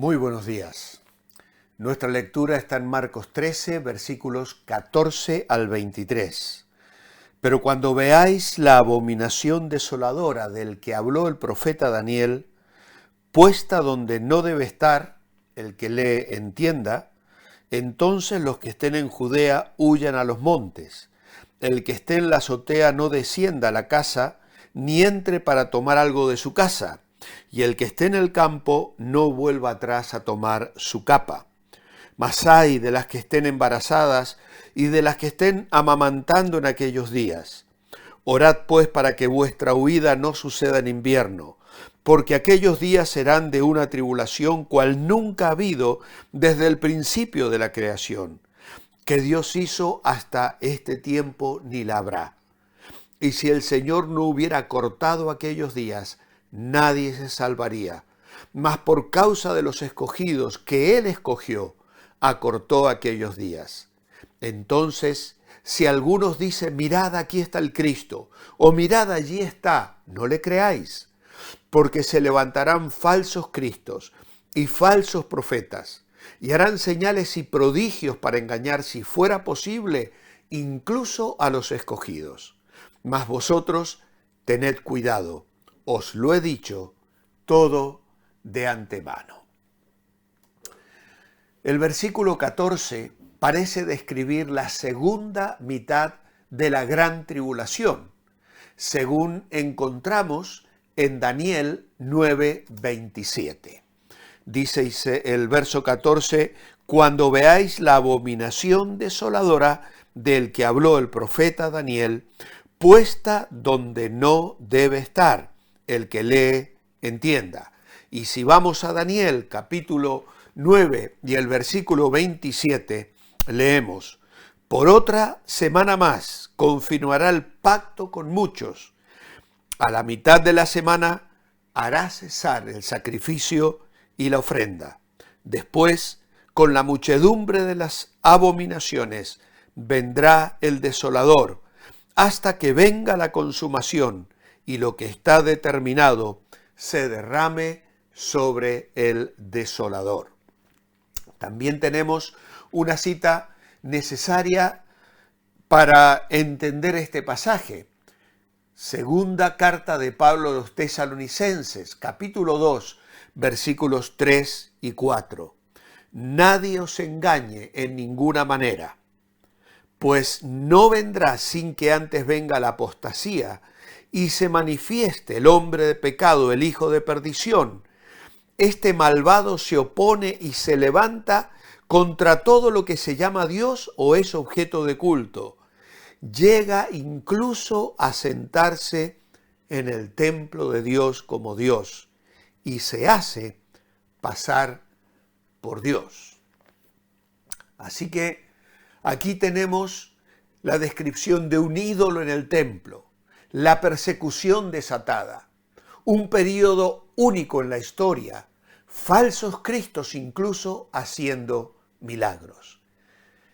Muy buenos días. Nuestra lectura está en Marcos 13, versículos 14 al 23. Pero cuando veáis la abominación desoladora del que habló el profeta Daniel, puesta donde no debe estar, el que lee entienda, entonces los que estén en Judea huyan a los montes. El que esté en la azotea no descienda a la casa, ni entre para tomar algo de su casa. Y el que esté en el campo no vuelva atrás a tomar su capa. Mas ay de las que estén embarazadas y de las que estén amamantando en aquellos días. Orad pues para que vuestra huida no suceda en invierno, porque aquellos días serán de una tribulación cual nunca ha habido desde el principio de la creación, que Dios hizo hasta este tiempo ni la habrá. Y si el Señor no hubiera cortado aquellos días, nadie se salvaría. Mas por causa de los escogidos que Él escogió, acortó aquellos días. Entonces, si algunos dicen, mirad, aquí está el Cristo, o mirad, allí está, no le creáis, porque se levantarán falsos cristos y falsos profetas, y harán señales y prodigios para engañar, si fuera posible, incluso a los escogidos. Mas vosotros tened cuidado, os lo he dicho todo de antemano. El versículo 14 parece describir la segunda mitad de la gran tribulación, según encontramos en Daniel 9:27. Dice el verso 14, cuando veáis la abominación desoladora del que habló el profeta Daniel, puesta donde no debe estar, el que lee entienda. Y si vamos a Daniel capítulo 9 y el versículo 27, leemos, por otra semana más continuará el pacto con muchos. A la mitad de la semana hará cesar el sacrificio y la ofrenda. Después, con la muchedumbre de las abominaciones, vendrá el desolador, hasta que venga la consumación y lo que está determinado se derrame sobre el desolador. También tenemos una cita necesaria para entender este pasaje. Segunda carta de Pablo a los Tesalonicenses, capítulo 2, versículos 3 y 4. Nadie os engañe en ninguna manera, pues no vendrá sin que antes venga la apostasía y se manifieste el hombre de pecado, el hijo de perdición. Este malvado se opone y se levanta contra todo lo que se llama Dios o es objeto de culto. Llega incluso a sentarse en el templo de Dios como Dios y se hace pasar por Dios. Así que aquí tenemos la descripción de un ídolo en el templo, la persecución desatada, un período único en la historia, falsos cristos incluso haciendo milagros.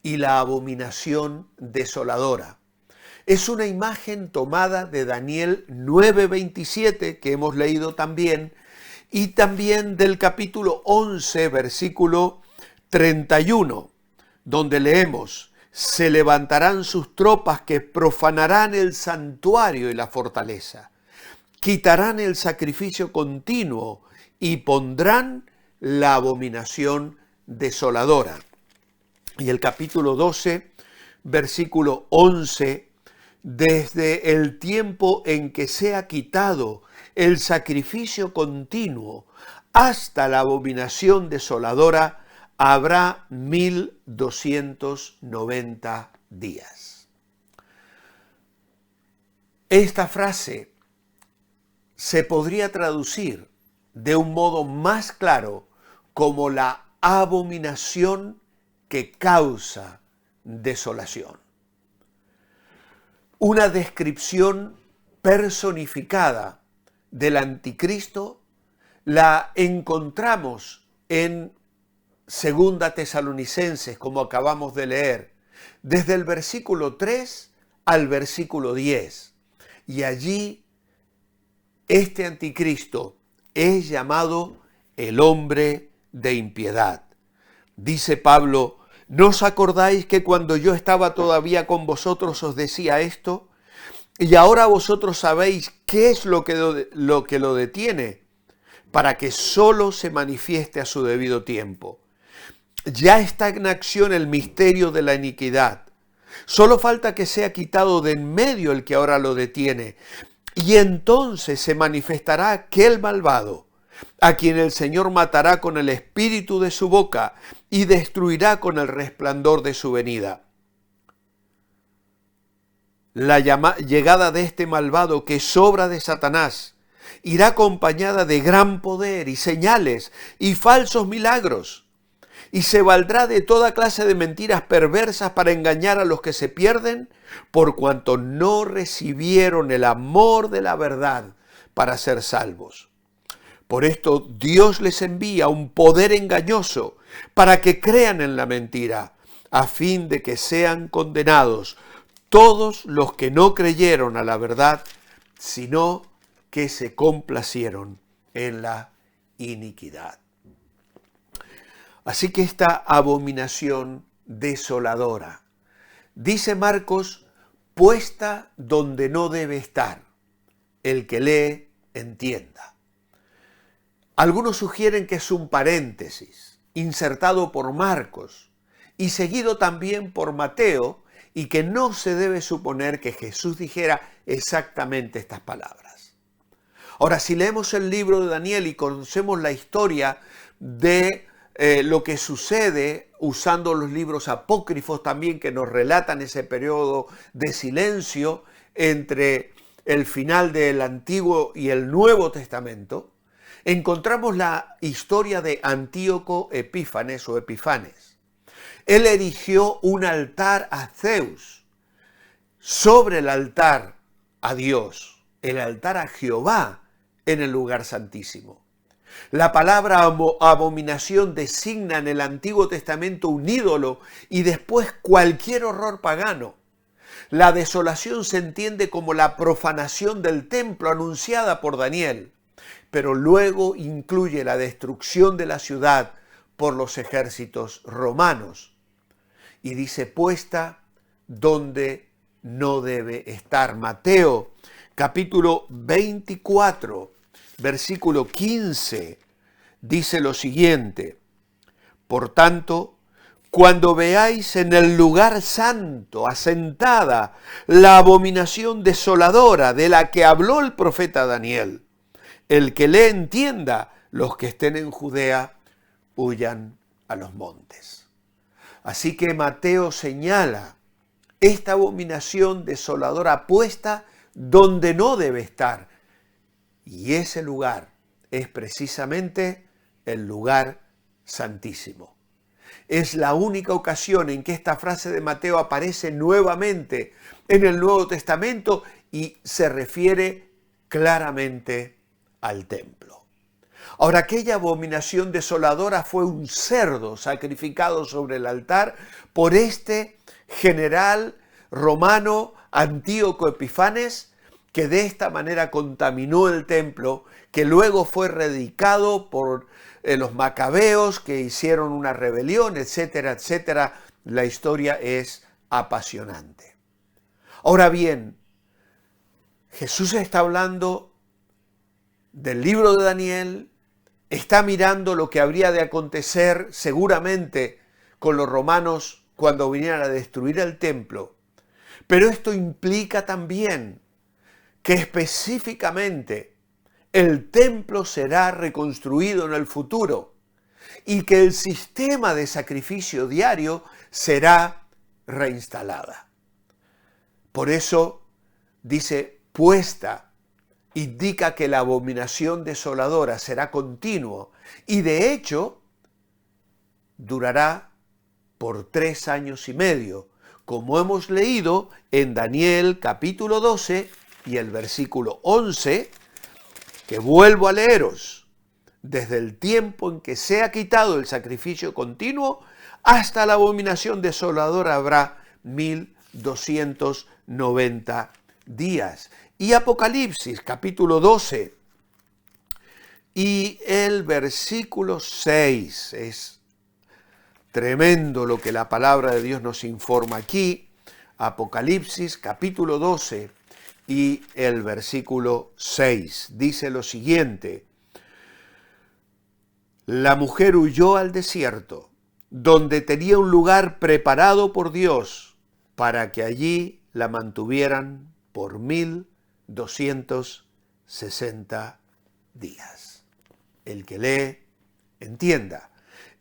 Y la abominación desoladora. Es una imagen tomada de Daniel 9:27 que hemos leído también, y también del capítulo 11, versículo 31, donde leemos, se levantarán sus tropas que profanarán el santuario y la fortaleza, quitarán el sacrificio continuo y pondrán la abominación desoladora. Y el capítulo 12, versículo 11, desde el tiempo en que sea quitado el sacrificio continuo hasta la abominación desoladora, habrá 1290 días. Esta frase se podría traducir de un modo más claro como la abominación que causa desolación. Una descripción personificada del anticristo la encontramos en Segunda Tesalonicenses, como acabamos de leer, desde el versículo 3 al versículo 10. Y allí este anticristo es llamado el hombre de impiedad. Dice Pablo, ¿no os acordáis que cuando yo estaba todavía con vosotros os decía esto? Y ahora vosotros sabéis qué es lo que lo detiene, para que solo se manifieste a su debido tiempo. Ya está en acción el misterio de la iniquidad. Solo falta que sea quitado de en medio el que ahora lo detiene. Y entonces se manifestará aquel malvado, a quien el Señor matará con el espíritu de su boca y destruirá con el resplandor de su venida. La llegada de este malvado, que es obra de Satanás, irá acompañada de gran poder y señales y falsos milagros, y se valdrá de toda clase de mentiras perversas para engañar a los que se pierden, por cuanto no recibieron el amor de la verdad para ser salvos. Por esto Dios les envía un poder engañoso para que crean en la mentira, a fin de que sean condenados todos los que no creyeron a la verdad, sino que se complacieron en la iniquidad. Así que esta abominación desoladora, dice Marcos, puesta donde no debe estar. El que lee, entienda. Algunos sugieren que es un paréntesis, insertado por Marcos y seguido también por Mateo, y que no se debe suponer que Jesús dijera exactamente estas palabras. Ahora, si leemos el libro de Daniel y conocemos la historia de lo que sucede usando los libros apócrifos también que nos relatan ese periodo de silencio entre el final del Antiguo y el Nuevo Testamento, encontramos la historia de Antíoco Epífanes o Epifanes. Él erigió un altar a Zeus, sobre el altar a Dios, el altar a Jehová en el lugar santísimo. La palabra abominación designa en el Antiguo Testamento un ídolo y después cualquier horror pagano. La desolación se entiende como la profanación del templo anunciada por Daniel, pero luego incluye la destrucción de la ciudad por los ejércitos romanos. Y dice, puesta donde no debe estar. Mateo, capítulo 24, versículo 15, dice lo siguiente: por tanto, cuando veáis en el lugar santo asentada la abominación desoladora de la que habló el profeta Daniel, el que le entienda, los que estén en Judea, huyan a los montes. Así que Mateo señala esta abominación desoladora puesta donde no debe estar. Y ese lugar es precisamente el lugar santísimo. Es la única ocasión en que esta frase de Mateo aparece nuevamente en el Nuevo Testamento y se refiere claramente al templo. Ahora, aquella abominación desoladora fue un cerdo sacrificado sobre el altar por este general romano Antíoco Epifanes, que de esta manera contaminó el templo, que luego fue redicado por los macabeos, que hicieron una rebelión, etcétera, etcétera. La historia es apasionante. Ahora bien, Jesús está hablando del libro de Daniel, está mirando lo que habría de acontecer seguramente con los romanos cuando vinieran a destruir el templo. Pero esto implica también que específicamente el templo será reconstruido en el futuro y que el sistema de sacrificio diario será reinstalada. Por eso dice puesta, indica que la abominación desoladora será continuo y de hecho durará por 3 años y medio, como hemos leído en Daniel capítulo 12 y el versículo 11, que vuelvo a leeros: desde el tiempo en que sea quitado el sacrificio continuo hasta la abominación desoladora habrá 1290 días. Y Apocalipsis capítulo 12, y el versículo 6. Es tremendo lo que la palabra de Dios nos informa aquí. Apocalipsis capítulo 12 y el versículo 6. Dice lo siguiente: la mujer huyó al desierto, donde tenía un lugar preparado por Dios para que allí la mantuvieran por 1260 días. El que lee, entienda.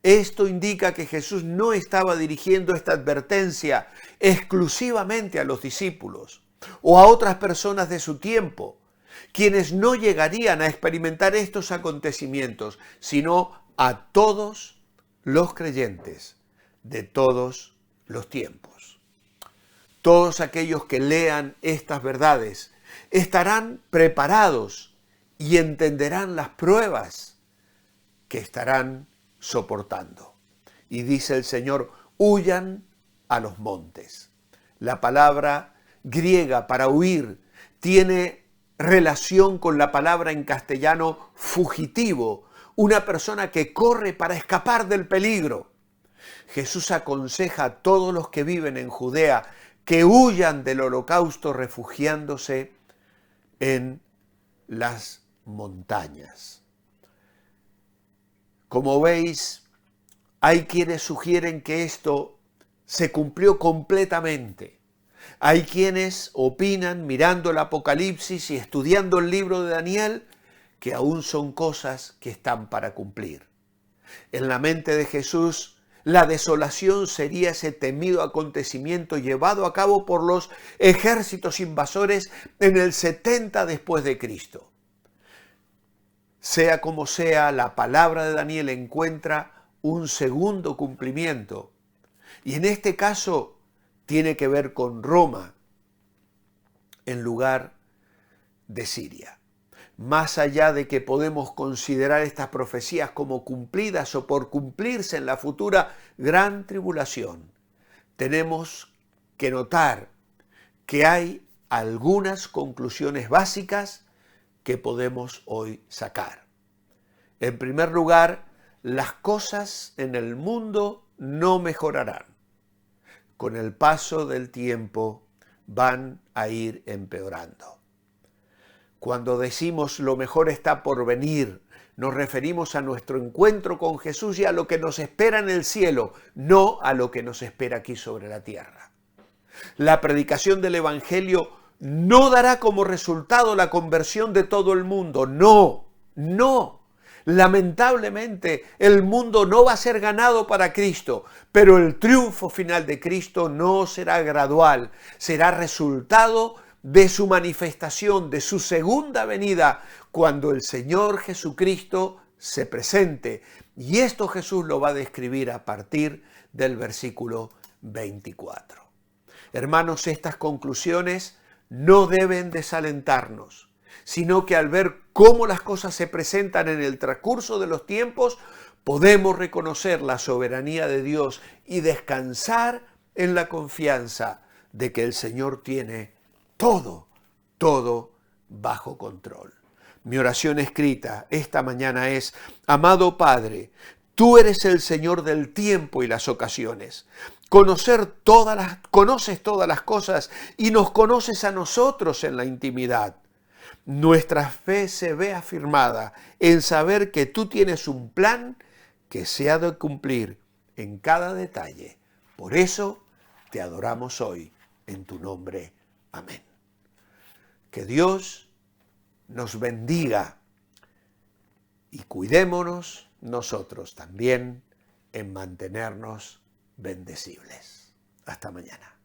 Esto indica que Jesús no estaba dirigiendo esta advertencia exclusivamente a los discípulos o a otras personas de su tiempo, quienes no llegarían a experimentar estos acontecimientos, sino a todos los creyentes de todos los tiempos. Todos aquellos que lean estas verdades estarán preparados y entenderán las pruebas que estarán soportando. Y dice el Señor, huyan a los montes. La palabra griega para huir tiene relación con la palabra en castellano fugitivo, una persona que corre para escapar del peligro. Jesús aconseja a todos los que viven en Judea que huyan del holocausto refugiándose en las montañas. Como veis, hay quienes sugieren que esto se cumplió completamente. Hay quienes opinan, mirando el Apocalipsis y estudiando el libro de Daniel, que aún son cosas que están para cumplir. En la mente de Jesús, la desolación sería ese temido acontecimiento llevado a cabo por los ejércitos invasores en el 70 después de Cristo. Sea como sea, la palabra de Daniel encuentra un segundo cumplimiento. Y en este caso tiene que ver con Roma en lugar de Siria. Más allá de que podemos considerar estas profecías como cumplidas o por cumplirse en la futura gran tribulación, tenemos que notar que hay algunas conclusiones básicas que podemos hoy sacar. En primer lugar, las cosas en el mundo no mejorarán. Con el paso del tiempo van a ir empeorando. Cuando decimos lo mejor está por venir, nos referimos a nuestro encuentro con Jesús y a lo que nos espera en el cielo, no a lo que nos espera aquí sobre la tierra. La predicación del Evangelio no dará como resultado la conversión de todo el mundo. No. Lamentablemente, el mundo no va a ser ganado para Cristo, pero el triunfo final de Cristo no será gradual, será resultado de su manifestación, de su segunda venida, cuando el Señor Jesucristo se presente. Y esto Jesús lo va a describir a partir del versículo 24. Hermanos, estas conclusiones no deben desalentarnos, sino que al ver cómo las cosas se presentan en el transcurso de los tiempos, podemos reconocer la soberanía de Dios y descansar en la confianza de que el Señor tiene todo bajo control. Mi oración escrita esta mañana es: amado Padre, tú eres el Señor del tiempo y las ocasiones. Conoces todas las cosas y nos conoces a nosotros en la intimidad. Nuestra fe se ve afirmada en saber que tú tienes un plan que se ha de cumplir en cada detalle. Por eso te adoramos hoy en tu nombre. Amén. Que Dios nos bendiga y cuidémonos nosotros también en mantenernos bendecibles. Hasta mañana.